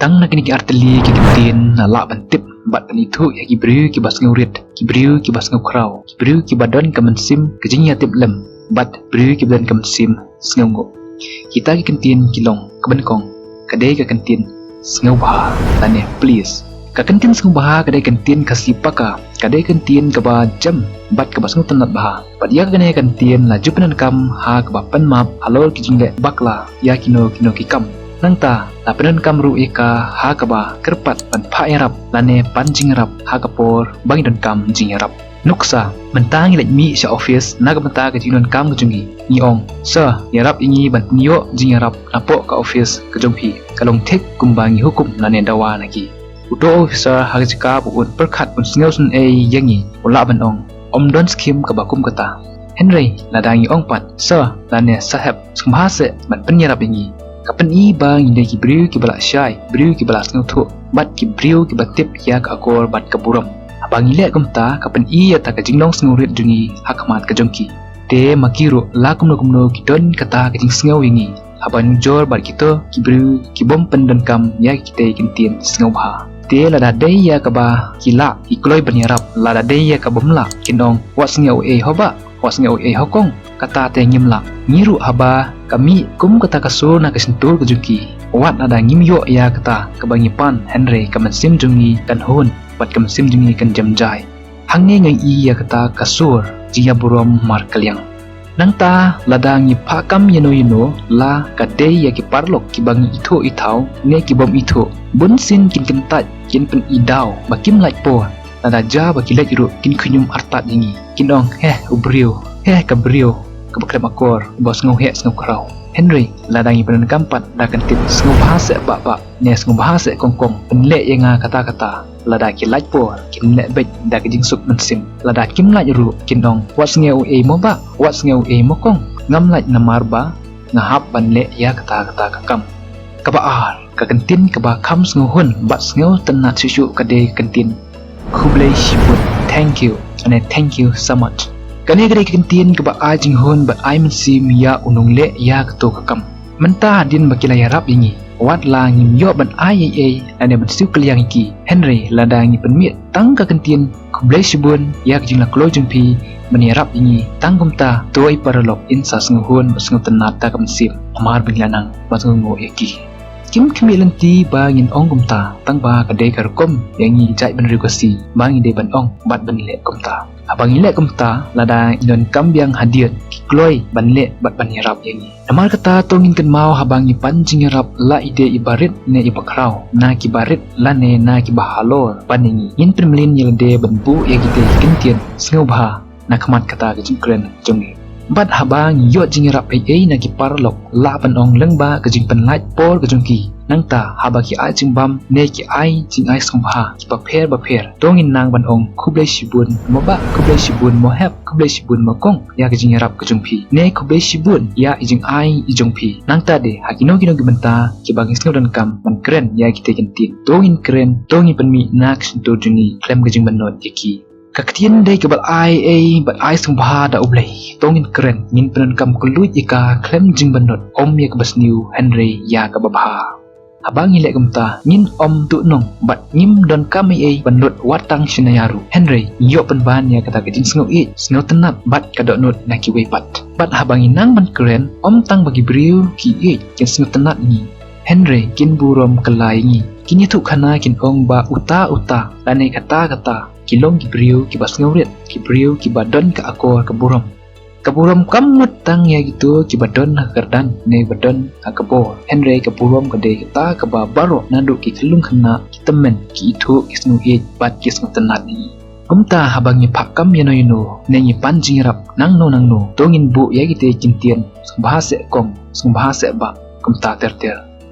tang na kini ki arteli ki kentin na la bantip bat pan itu ya ki briu ki bas ngurit ki briu ki bas ngukrau ki briu ki badon ka mensim ke jing ya tip lem bat briu ki badan ka mensim sngongo kita ki kentin kilong ke benkong kadai ka kentin sngo bah tane please ka kentin sngo bah kadai kentin kasipaka kadai kentin ka ba jam bat ka bas ngutan bah bat ya ka ne kentin la jupanan kam ha ka ba pan map halol ki jingle bakla ya kino ki kam nang ta la penan kam ru eka ha ka ba kerpat pan pha yarap lane pan jingrap ha ka por bangi don kam jingrap nuksa mentang ilek mi sa office naga menta ka jinon kam ka jungi ni ong sa yarap ingi ban niyo jingrap napo ka office ka jongpi kalong tek kumbangi hukum lane dawa naki uto officer ha ka buun perkhat pun sngelsun yangi ula ban ong don skim ka bakum kata Henry ladangi ong pat sa lane sahab sumhase ban penyarap ingi kapan i bang inde ki briu ki balak syai briu ki balak nguthu bat ki briu ki batip ya ka akor bat ka buram abang ile kumta kapan i ya ta ka jinglong sngurit jungi hakmat ka jongki te makiru la kumno ki don kata ka jing sngaw wingi abang jor bat kito ki briu ki bom pendan kam ya ki te kintin sngaw ha te la da dei ya ka ba ki la ki kloi banyarap la da dei ya ka bomla kinong wat sngaw hoba wat sngaw hokong kata te ngimla ngiru haba kami kum kata kasur na kasentur ke juki wat ada ngimyo ya kata kebangipan Henry kamansim jungi kan hun wat kamansim jungi kan jamjai hange ngai i ya kata kasur jia burom mar kalyang nang ta ladang ni pakam yeno la kadei ya ki parlok ki bangi itho ithau ne ki bom itho bun sin kin kentat kin pen idau bakim lai po lada ja bakilai ru kin khunyum artat jingi kinong ubriu kabriu kebekrem akor bos ngau krau Henry ladangi penan kampat da kentit ngau bahasa bak nes ngau bahasa kongkong penle yang kata-kata lada ki laj por kin le bet da kijing suk mensim lada kim laj ru kinong wat ngau mo ba wat ngau mo kong ngam laj namar ba ngahap banle ya kata-kata kakam kabaar ka kentin ka ba kam ngau hun bat ngau tenat susu kade kentin kublai shibut thank you and thank you so much kani gade kentin ke ba ajing hon ba ai mensim ya unung le ya keto kakam menta din bakila yarap ingi wat la ngim yo ban ai ane mensiu keliang iki Henry ladangi penmit tang ka kentin kublai sibun ya kijing la klo jumpi menirap ingi tangkum ta toi paralok insa snguhun basngu tenata kamsim amar binglanang basngu iki kim kemilanti bangin ong kumta tang ba kadai karkom yangi jai ban requesti bangi de ban ong bat ban le kumta abang ile kumta lada inon kambiang hadiat kloi ban le bat ban yarap yangi namar kata tongin kan mau habangi panjing yarap la ide ibarit ne ibakrau na kibarit la ne na kibahalor paningi yin primlin yelde ban bu ya gite kintian snubha na khamat kata ke jingkren jongi bat habang yo jingrap na ki parlok la ban ong lengba ke jing penlait por ke jongki nangta haba ki ai jingbam ne ki ai jing ai sumha ki baper tongin nang ban ong kublai shibun moba kublai shibun mohap kublai shibun mokong ya ke jingrap ke jongpi ne kublai shibun ya jing ai jongpi nangta de hakino kino gibenta ki bangis no dan kam ban keren ya ki tekentin tongin keren tongin penmi nak sentur jungi klem ke jing banot yaki kaktian dai ke bat ai sumpah da ublai tongin keren ngin penan kam kulut ika klem jing banot om ya ke basniu Henry ya ke babha abang ile kumta ngin om tu nong bat ngim don kam banot watang sinayaru Henry yo penban ya kata kejing sngo tenap bat kadok not naki wepat bat habang inang ban keren om tang bagi briu ki kin sngo tenap ni Henry kin burom kelai ngi kini tu khana kin ong ba uta lane kata kilong ki briu ki bas ngaurit ki briu ki badon ka akor kaburam kamut tang ya gitu ki badon kerdan ne badon akabor Henry kaburam kade kata ka baro nadu ki kelung khana ki temen ki itu isnu bat ki isnu tenat ni kumta habangi pakam yano ne ni panjing rap nang no tongin bu ya gitu kintian bahasa kong bahasa ba kumta ter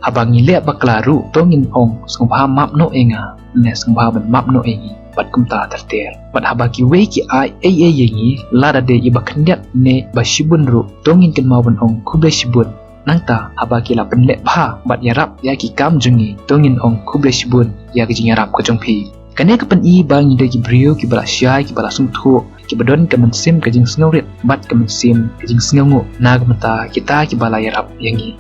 habangi le baklaru tongin ong sumbaha map no enga ne sumbaha ban map no engi bat kumta terter bat habaki we ki ai yengi lada de ibakndiat ne bashibun ru tongin ken mau ban ong kublai shibun nangta habaki la penlek pha bat yarap ya ki kam jungi tongin ong kublai shibun ya ki yarap ko jongpi kane ka pen i bang de ki brio ki bala syai ki bala sungthu ki badon ka mensim ka jing sngorit bat ka mensim ka jing sngongu nagmata kita ki bala yarap yengi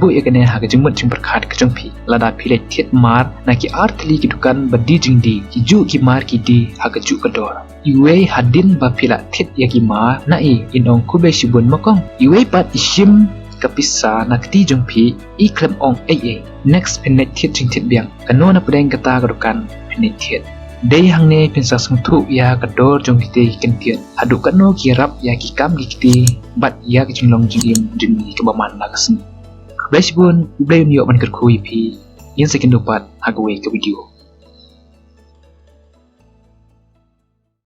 bu ya kene ha kejung mut jung perkhat kejung phi lada phile thiet mar na ki arthli ki dukan badi jing di ki ju ki mar ki di ha keju kedor iwe hadin ba phila thiet ya ki ma na i inong kube shibun makong iwe pat ishim kapisa na kti jung phi i klem ong ai next penet thiet jing thiet biang kano na pudeng kata kedukan penet thiet Day hang ne pinsa sungtu ya kedor jong kiti kentian hadu kano kirap ya kikam kiti bat ya kejinglong jingim jini kebaman la kesini. Blai sibun blai unyo man kerkui pi yin sekin dopat hagwe ke video.